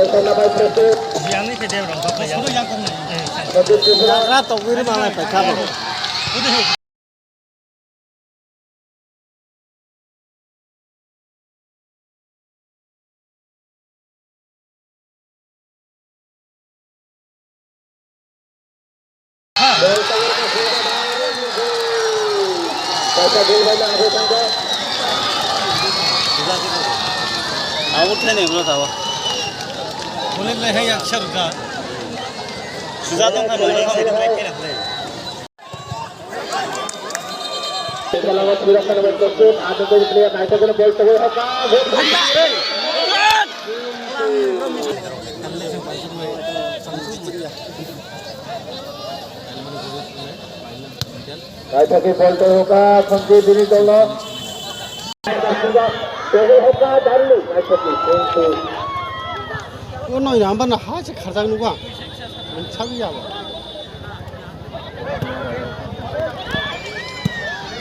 yang ini dia orang apa yang? Yang kong ni. Rata wiri malai pekar. Out नहीं बोला था वो बोले ले है अक्षर का सुजातों का बोला था लेके रख ले Selawat dilakukan oleh Tosut, ada dari pilihan naik ke bola tengah apa? Naik ke bola tengah, Fangki diri dulu. Tengah apa? Dalu, naik ke Fangki. Kau nak yang mana haji kerja ni bukan? Mencari apa?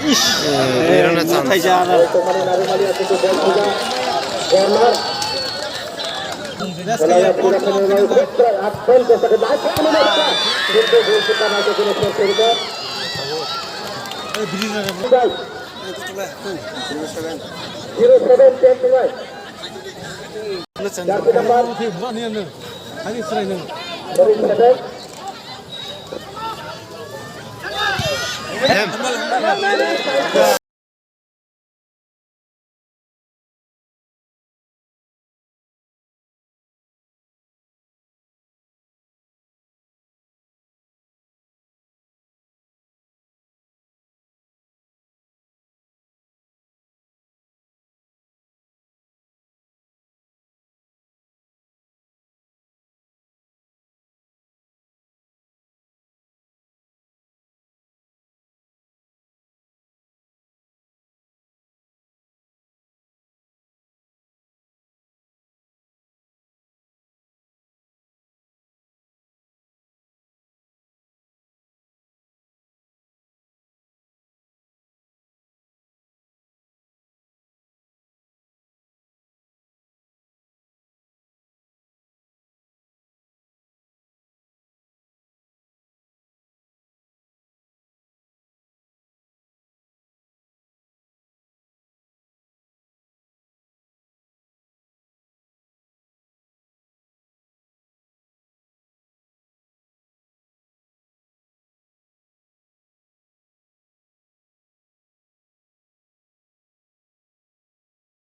Irana Chan Kemarin hari malam itu bola juga. Corner. Selawat dilakukan oleh Victor, Abdul kepada Baca Malaysia. Itu bukan ada guna serta. Zero 7 10 tengah. Jatuh nomor. Hari serai ni. Dari sedang.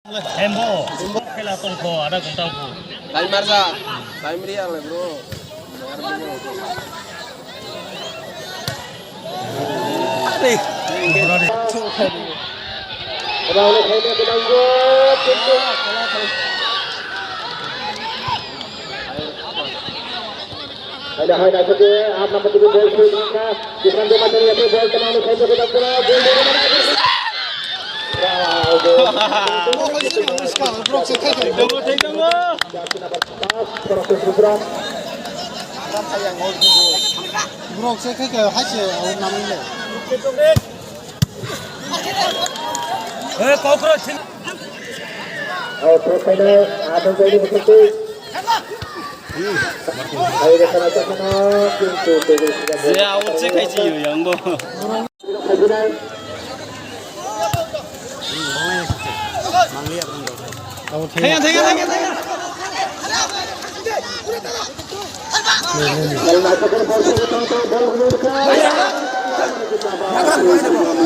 Hembo, kela tongko ada kuntangku. Time मार जा time रिया ले bro अरे Kembali kayaknya penanggup. Ada hai nak saja. Apa nak betul bola kita? Kita nak macam ni bola kembali kayaknya penanggup. Brok saya kayak haji orang nama ini. Cockroach. Oh, terus ada apa jadi begitu? Ayo kita nak sana pintu pintu. saya out से कैसी हो यंगो Tengah. Kalau nak bola kita bola